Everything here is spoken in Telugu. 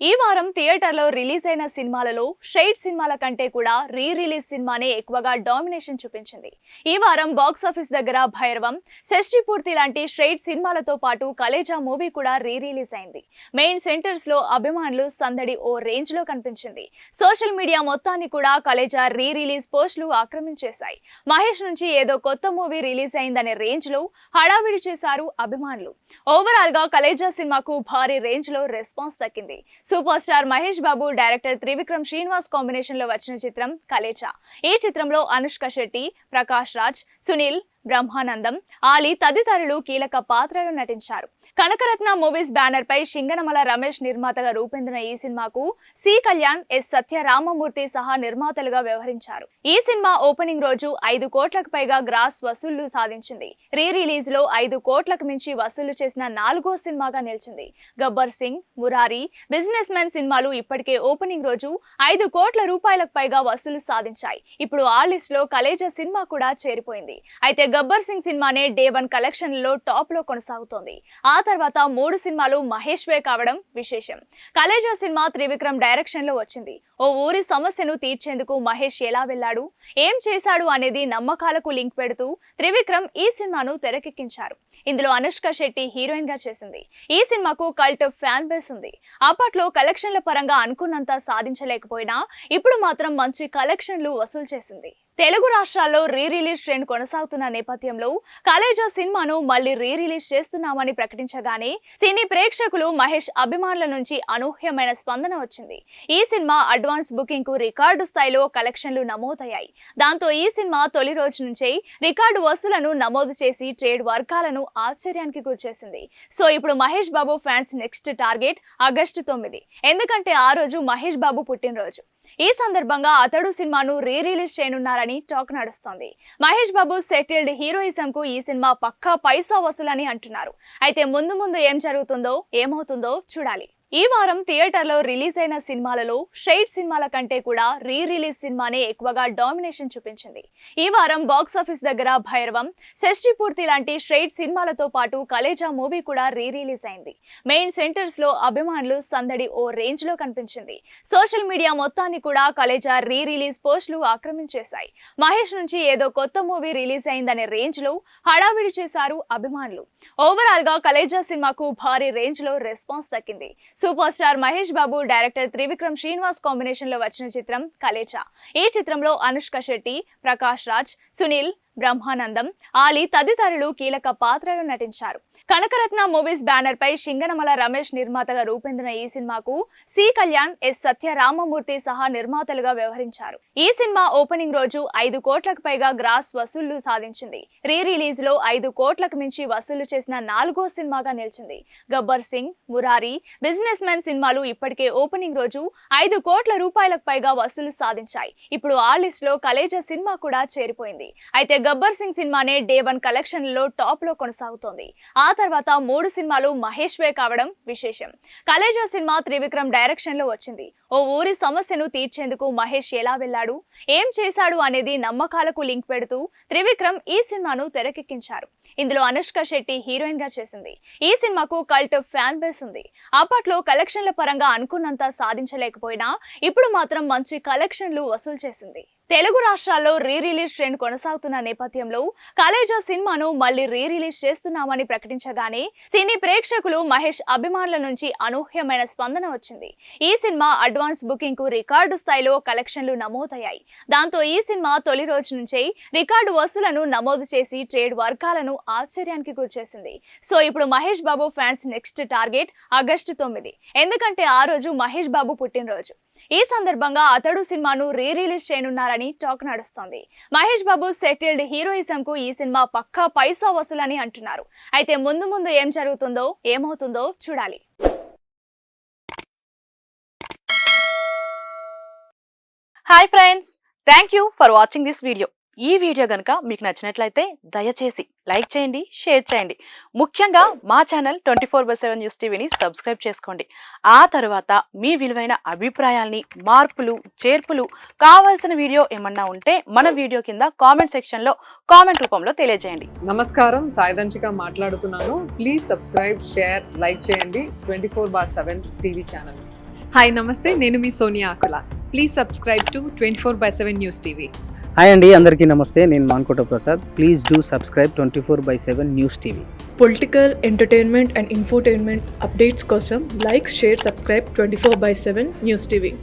ఈ వారం థియేటర్లో రిలీజ్ అయిన సినిమాలలో షేడ్ సినిమాల కంటే కూడా రిలీజ్ సినిమానే ఎక్కువగా డామినేషన్ చూపించింది. ఈ వారం బాక్స్ ఆఫీస్ దగ్గర భైరవం, షష్ఠి పూర్తి లాంటి షేడ్ సినిమాలతో పాటు కలేజా మూవీ కూడా రిలీజ్ అయింది. మెయిన్ సెంటర్స్ లో అభిమానులు సందడి ఓ రేంజ్ లో కనిపించింది. సోషల్ మీడియా మొత్తాన్ని కూడా కలేజా రిలీజ్ పోస్టులు ఆక్రమించేశాయి. మహేష్ నుంచి ఏదో కొత్త మూవీ రిలీజ్ అయిందనే రేంజ్ లో హడావిడి చేశారు అభిమానులు. ఓవరాల్ గా కలేజా సినిమాకు భారీ రేంజ్ లో రెస్పాన్స్ దక్కింది. Super star Mahesh Babu, director Trivikram Srinivas combination లో వచ్చిన చిత్రం కలేజా. ఈ చిత్రంలో అనుష్క శెట్టి, ప్రకాష్ రాజ్, సునీల్, బ్రహ్మానందం, ఆలీ తదితరులు కీలక పాత్రలు నటించారు. కనకరత్న మూవీస్ బ్యానర్ పై సింగనమల రమేష్ నిర్మాతగా రూపొందిన ఈ సినిమాకు సి కళ్యాణ్, ఎస్ సత్యరామమూర్తి సహా నిర్మాతలుగా వ్యవహరించారు. ఈ సినిమా ఓపెనింగ్ రోజు 5 కోట్లకు పైగా గ్రాస్ వసూళ్లు సాధించింది. రిలీజ్ లో 5 కోట్లకు మించి వసూలు చేసిన 4వ సినిమాగా నిలిచింది. గబ్బర్ సింగ్, మురారి, బిజినెస్ మ్యాన్ సినిమాలు ఇప్పటికే ఓపెనింగ్ రోజు 5 కోట్ల రూపాయలకు పైగా వసూలు సాధించాయి. ఇప్పుడు ఆ లిస్ట్ లో కలేజా సినిమా కూడా చేరిపోయింది. అయితే గబ్బర్ సింగ్ సినిమానే డే 1 కలెక్షన్ లో టాప్ లో కొనసాగుతోంది. ఆ తర్వాత 3 సినిమాలు మహేష్ వే కావడం విశేషం. కలేజా సినిమా త్రివిక్రమ్ డైరెక్షన్ లో వచ్చింది. ఓ ఊరి సమస్యను తీర్చేందుకు మహేష్ ఎలా వెళ్లాడు, ఏం చేశాడు అనేది నమ్మకాలకు లింక్ పెడుతూ త్రివిక్రమ్ ఈ సినిమాను తెరకెక్కించారు. ఇందులో అనుష్క శెట్టి హీరోయిన్ గా చేసింది. ఈ సినిమాకు కల్ట్ ఫ్యాన్ బేస్ ఉంది. అప్పట్లో కలెక్షన్ల పరంగా అనుకున్నంత సాధించలేకపోయినా ఇప్పుడు మాత్రం మంచి కలెక్షన్లు వసూలు చేసింది. తెలుగు రాష్ట్రాల్లో రిలీజ్ ట్రెండ్ కొనసాగుతున్న నేపథ్యంలో కలేజా సినిమాను మళ్లీ రిలీజ్ చేస్తున్నామని ప్రకటించగానే సినీ ప్రేక్షకులు, మహేష్ అభిమానుల నుంచి అనూహ్యమైన స్పందన వచ్చింది. ఈ సినిమా అడ్వాన్స్ బుకింగ్ కు రికార్డు స్థాయిలో కలెక్షన్లు నమోదయ్యాయి. దాంతో ఈ సినిమా తొలి రోజు నుంచే రికార్డు వసూలను నమోదు చేసి ట్రేడ్ వర్గాలను ఆశ్చర్యానికి గురిచేసింది. సో ఇప్పుడు Mahesh Babu fans next target August 9. ఎందుకంటే ఆ రోజు మహేష్ బాబు పుట్టినరోజు. ఈ సందర్భంగా అతడు సినిమాను రిలీజ్ చేయనున్నారని టాక్ నడుస్తోంది. మహేష్ బాబు సెటిల్డ్ హీరోయిజం కు ఈ సినిమా పక్కా పైసా వసూలని అంటున్నారు. అయితే ముందు ఏం జరుగుతుందో, ఏమవుతుందో చూడాలి. ఈ వారం థియేటర్లో రిలీజ్ అయిన సినిమాలలో షేడ్ సినిమాల కంటే కూడా రిలీజ్ సినిమానే ఎక్కువగా డామినేషన్ చూపించింది. ఈ వారం బాక్స్ ఆఫీస్ దగ్గర భైరవం, షష్ఠి పూర్తి లాంటి షేడ్ సినిమాలతో పాటు కలేజా మూవీ కూడా రిలీజ్ అయింది. మెయిన్ సెంటర్స్ లో అభిమానులు సందడి ఓ రేంజ్ లో కనిపించింది. సోషల్ మీడియా మొత్తాన్ని కూడా కలేజా రిలీజ్ పోస్టులు ఆక్రమించేశాయి. మహేష్ నుంచి ఏదో కొత్త మూవీ రిలీజ్ అయిందనే రేంజ్ లో హడావిడి చేశారు అభిమానులు. ఓవరాల్ గా కలేజా సినిమాకు భారీ రేంజ్ లో రెస్పాన్స్ దక్కింది. Super star Mahesh Babu, director Trivikram Srinivas combination లో వచ్చిన చిత్రం కలేజా. ఈ చిత్రంలో అనుష్క శెట్టి, ప్రకాష్ రాజ్, సునీల్, బ్రహ్మానందం, ఆలీ తదితరులు కీలక పాత్రలు నటించారు. కనకరత్న మూవీస్ బ్యానర్ పై సింగనమల రమేష్ నిర్మాతగా రూపొందిన ఈ సినిమాకు సి కళ్యాణ్, ఎస్ సత్యరామమూర్తి సహా నిర్మాతలుగా వ్యవహరించారు. ఈ సినిమా ఓపెనింగ్ రోజు 5 కోట్లకు పైగా గ్రాస్ వసూళ్లు సాధించింది. రిలీజ్ లో 5 కోట్లకు మించి వసూలు చేసిన 4వ సినిమాగా నిలిచింది. గబ్బర్ సింగ్, మురారి, బిజినెస్ మ్యాన్ సినిమాలు ఇప్పటికే ఓపెనింగ్ రోజు 5 కోట్ల రూపాయలకు పైగా వసూలు సాధించాయి. ఇప్పుడు ఆ లిస్ట్ లో కలేజా సినిమా కూడా చేరిపోయింది. అయితే గబ్బర్ సింగ్ సినిమానే డే 1 కలెక్షన్ లో టాప్ లో కొనసాగుతోంది. ఆ తర్వాత 3 సినిమాలు మహేష్ వే కావడం విశేషం. కలేజా సినిమా త్రివిక్రమ్ డైరెక్షన్ లో వచ్చింది. ఓ ఊరి సమస్యను తీర్చేందుకు మహేష్ ఎలా వెళ్లాడు, ఏం చేశాడు అనేది నమ్మకాలకు లింక్ పెడుతూ త్రివిక్రమ్ ఈ సినిమాను తెరకెక్కించారు. ఇందులో అనుష్క శెట్టి హీరోయిన్ గా చేసింది. ఈ సినిమాకు కల్ట్ ఫ్యాన్ బేస్ ఉంది. అప్పట్లో కలెక్షన్ల పరంగా అనుకున్నంత సాధించలేకపోయినా ఇప్పుడు మాత్రం మంచి కలెక్షన్లు వసూలు చేసింది. తెలుగు రాష్ట్రాల్లో రిలీజ్ ట్రెండ్ కొనసాగుతున్న నేపథ్యంలో కలేజా సినిమాను మళ్లీ రిలీజ్ చేస్తున్నామని ప్రకటించగానే సినీ ప్రేక్షకులు, మహేష్ అభిమానుల నుంచి అనూహ్యమైన స్పందన వచ్చింది. ఈ సినిమా అడ్వాన్స్ బుకింగ్ కు రికార్డు స్థాయిలో కలెక్షన్లు నమోదయ్యాయి. దాంతో ఈ సినిమా తొలి రోజు నుంచే రికార్డు వసూలను నమోదు చేసి ట్రేడ్ వర్గాలను ఆశ్చర్యానికి గురిచేసింది. సో ఇప్పుడు Mahesh Babu fans next target August 9. ఎందుకంటే ఆ రోజు మహేష్ బాబు పుట్టినరోజు. ఈ సందర్భంగా అతడు సినిమాను రిలీజ్ చేయనున్నారని టాక్ నడుస్తోంది. మహేష్ బాబు సెటిల్డ్ హీరోయిజం కు ఈ సినిమా పక్కా పైసా వసూలని అంటున్నారు. అయితే ముందు ఏం జరుగుతుందో, ఏమవుతుందో చూడాలి. Hi friends, thank you for watching this video. ఈ వీడియో గనుక మీకు నచ్చినట్లయితే దయచేసి లైక్ చేయండి, షేర్ చేయండి. ముఖ్యంగా మా ఛానల్ 24/7 న్యూస్ టీవీని సబ్స్క్రైబ్ చేసుకోండి. ఆ తర్వాత మీ విలువైన అభిప్రాయాల్ని, మార్పులు, చేర్పులు, కావాల్సిన వీడియో ఏమన్నా ఉంటే మన వీడియో కింద కామెంట్ సెక్షన్ లో కామెంట్ రూపంలో తెలియజేయండి. నమస్కారం, సాయిదంచిక మాట్లాడుతున్నాను. ప్లీజ్ సబ్స్క్రైబ్, షేర్, లైక్ చేయండి 24/7 టీవీ ఛానల్. హాయ్ నమస్తే, నేను మీ Sonia Akula. Please subscribe to 24/7 news TV. Hi అండి, అందరికీ నమస్తే. నేను Mankota Prasad. Please do subscribe 24/7 news TV. Political, entertainment and infotainment updates కోసం like, share, subscribe 24/7 news TV.